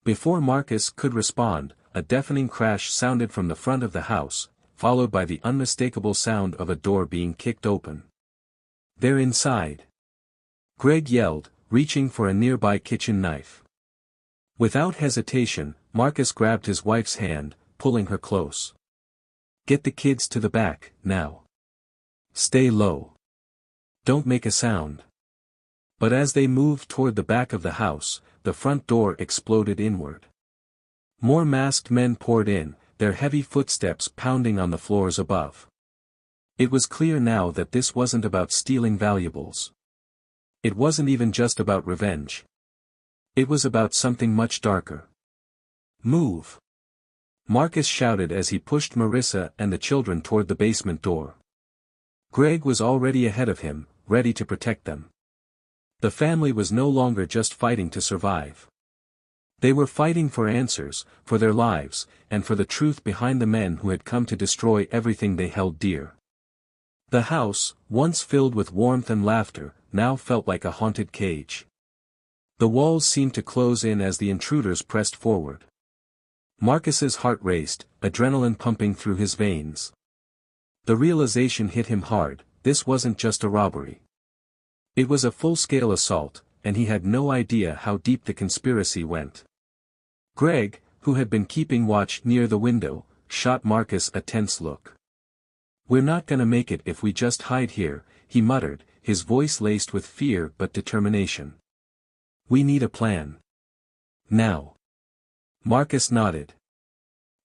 Before Marcus could respond, a deafening crash sounded from the front of the house, followed by the unmistakable sound of a door being kicked open. "They're inside!" Greg yelled, reaching for a nearby kitchen knife. Without hesitation, Marcus grabbed his wife's hand, pulling her close. "Get the kids to the back, now. Stay low. Don't make a sound." But as they moved toward the back of the house, the front door exploded inward. More masked men poured in, their heavy footsteps pounding on the floors above. It was clear now that this wasn't about stealing valuables. It wasn't even just about revenge. It was about something much darker. "Move!" Marcus shouted as he pushed Marissa and the children toward the basement door. Greg was already ahead of him, ready to protect them. The family was no longer just fighting to survive. They were fighting for answers, for their lives, and for the truth behind the men who had come to destroy everything they held dear. The house, once filled with warmth and laughter, now felt like a haunted cage. The walls seemed to close in as the intruders pressed forward. Marcus's heart raced, adrenaline pumping through his veins. The realization hit him hard: this wasn't just a robbery. It was a full-scale assault, and he had no idea how deep the conspiracy went. Greg, who had been keeping watch near the window, shot Marcus a tense look. "We're not gonna make it if we just hide here," he muttered, his voice laced with fear but determination. "We need a plan. Now." Marcus nodded.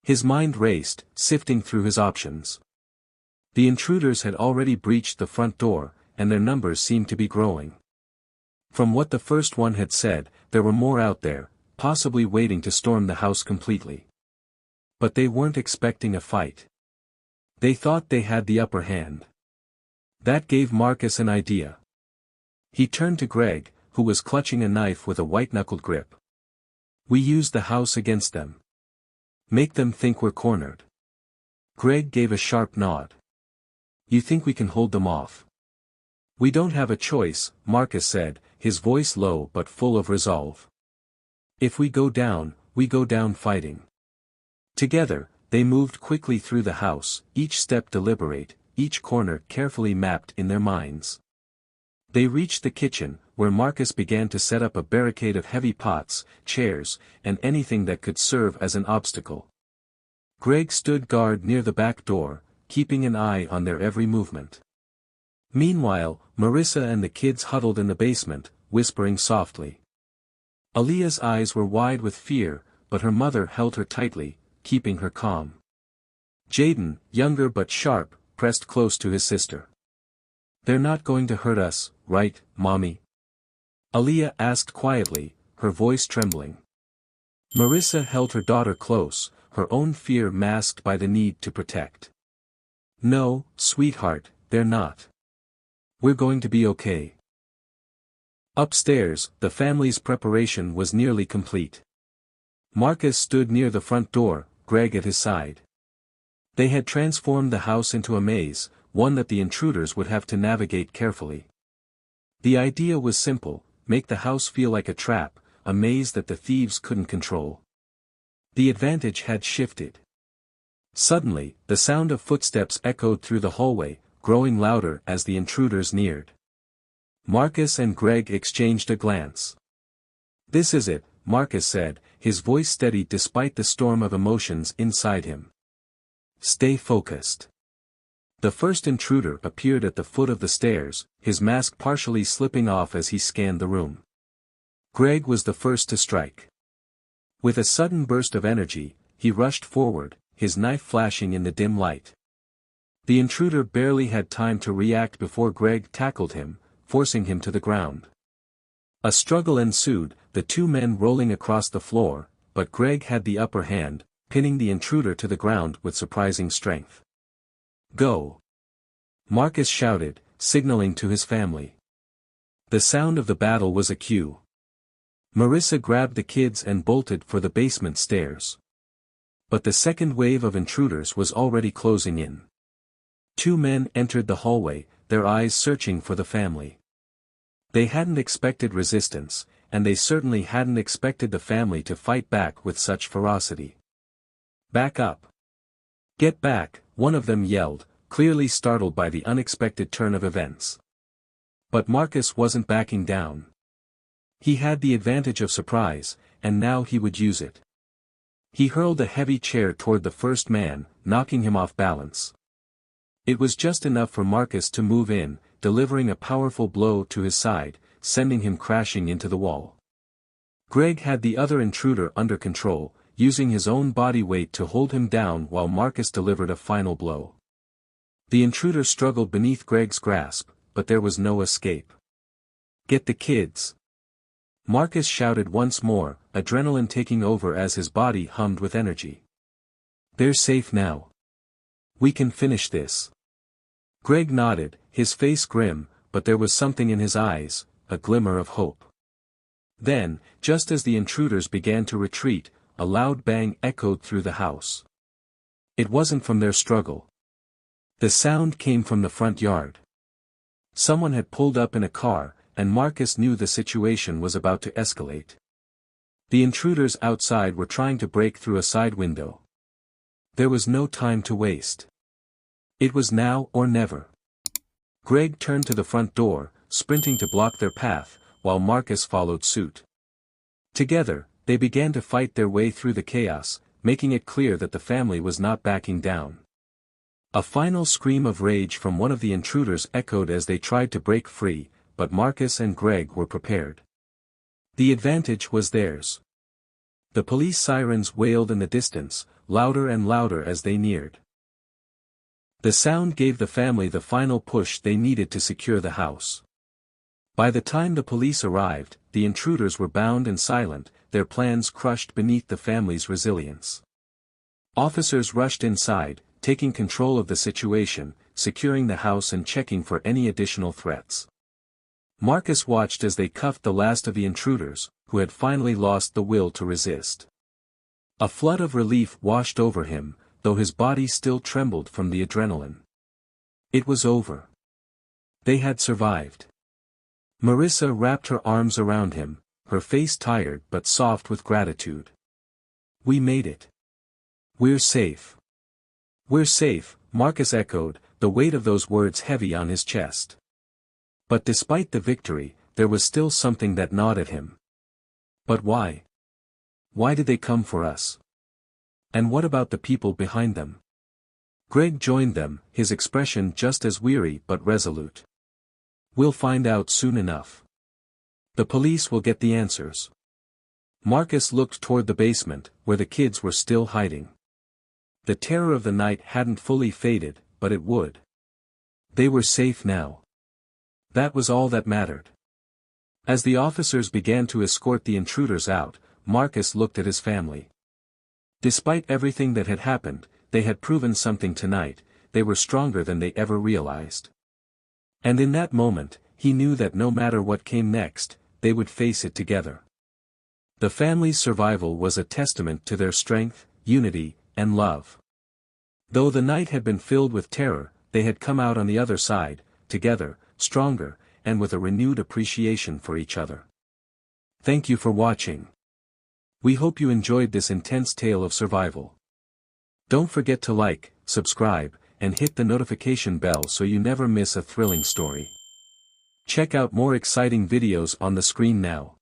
His mind raced, sifting through his options. The intruders had already breached the front door, and their numbers seemed to be growing. From what the first one had said, there were more out there, possibly waiting to storm the house completely. But they weren't expecting a fight. They thought they had the upper hand. That gave Marcus an idea. He turned to Greg, who was clutching a knife with a white-knuckled grip. "We use the house against them. Make them think we're cornered." Greg gave a sharp nod. "You think we can hold them off?" "We don't have a choice," Marcus said, his voice low but full of resolve. "If we go down fighting." Together, they moved quickly through the house, each step deliberate, each corner carefully mapped in their minds. They reached the kitchen, where Marcus began to set up a barricade of heavy pots, chairs, and anything that could serve as an obstacle. Greg stood guard near the back door, keeping an eye on their every movement. Meanwhile, Marissa and the kids huddled in the basement, whispering softly. Aaliyah's eyes were wide with fear, but her mother held her tightly, keeping her calm. Jaden, younger but sharp, pressed close to his sister. "They're not going to hurt us, right, Mommy?" Aaliyah asked quietly, her voice trembling. Marissa held her daughter close, her own fear masked by the need to protect. "No, sweetheart, they're not. We're going to be okay." Upstairs, the family's preparation was nearly complete. Marcus stood near the front door, Greg at his side. They had transformed the house into a maze, one that the intruders would have to navigate carefully. The idea was simple: make the house feel like a trap, a maze that the thieves couldn't control. The advantage had shifted. Suddenly, the sound of footsteps echoed through the hallway, growing louder as the intruders neared. Marcus and Greg exchanged a glance. "This is it," Marcus said, his voice steady despite the storm of emotions inside him. "Stay focused." The first intruder appeared at the foot of the stairs, his mask partially slipping off as he scanned the room. Greg was the first to strike. With a sudden burst of energy, he rushed forward, his knife flashing in the dim light. The intruder barely had time to react before Greg tackled him, forcing him to the ground. A struggle ensued, the two men rolling across the floor, but Greg had the upper hand, pinning the intruder to the ground with surprising strength. "Go!" Marcus shouted, signaling to his family. The sound of the battle was a cue. Marissa grabbed the kids and bolted for the basement stairs. But the second wave of intruders was already closing in. Two men entered the hallway, their eyes searching for the family. They hadn't expected resistance, and they certainly hadn't expected the family to fight back with such ferocity. "Back up! Get back!" one of them yelled, clearly startled by the unexpected turn of events. But Marcus wasn't backing down. He had the advantage of surprise, and now he would use it. He hurled a heavy chair toward the first man, knocking him off balance. It was just enough for Marcus to move in, delivering a powerful blow to his side, sending him crashing into the wall. Greg had the other intruder under control, using his own body weight to hold him down while Marcus delivered a final blow. The intruder struggled beneath Greg's grasp, but there was no escape. "Get the kids!" Marcus shouted once more, adrenaline taking over as his body hummed with energy. "They're safe now. We can finish this." Greg nodded, his face grim, but there was something in his eyes, a glimmer of hope. Then, just as the intruders began to retreat, a loud bang echoed through the house. It wasn't from their struggle. The sound came from the front yard. Someone had pulled up in a car, and Marcus knew the situation was about to escalate. The intruders outside were trying to break through a side window. There was no time to waste. It was now or never. Greg turned to the front door, sprinting to block their path, while Marcus followed suit. Together, they began to fight their way through the chaos, making it clear that the family was not backing down. A final scream of rage from one of the intruders echoed as they tried to break free, but Marcus and Greg were prepared. The advantage was theirs. The police sirens wailed in the distance, louder and louder as they neared. The sound gave the family the final push they needed to secure the house. By the time the police arrived, the intruders were bound and silent, their plans crushed beneath the family's resilience. Officers rushed inside, taking control of the situation, securing the house and checking for any additional threats. Marcus watched as they cuffed the last of the intruders, who had finally lost the will to resist. A flood of relief washed over him, though his body still trembled from the adrenaline. It was over. They had survived. Marissa wrapped her arms around him, her face tired but soft with gratitude. "We made it. We're safe." "We're safe," Marcus echoed, the weight of those words heavy on his chest. But despite the victory, there was still something that gnawed at him. But why? Why did they come for us? And what about the people behind them? Greg joined them, his expression just as weary but resolute. "We'll find out soon enough. The police will get the answers." Marcus looked toward the basement, where the kids were still hiding. The terror of the night hadn't fully faded, but it would. They were safe now. That was all that mattered. As the officers began to escort the intruders out, Marcus looked at his family. Despite everything that had happened, they had proven something tonight, they were stronger than they ever realized. And in that moment, he knew that no matter what came next, they would face it together. The family's survival was a testament to their strength, unity, and love. Though the night had been filled with terror, they had come out on the other side, together, stronger, and with a renewed appreciation for each other. Thank you for watching. We hope you enjoyed this intense tale of survival. Don't forget to like, subscribe, and hit the notification bell so you never miss a thrilling story. Check out more exciting videos on the screen now.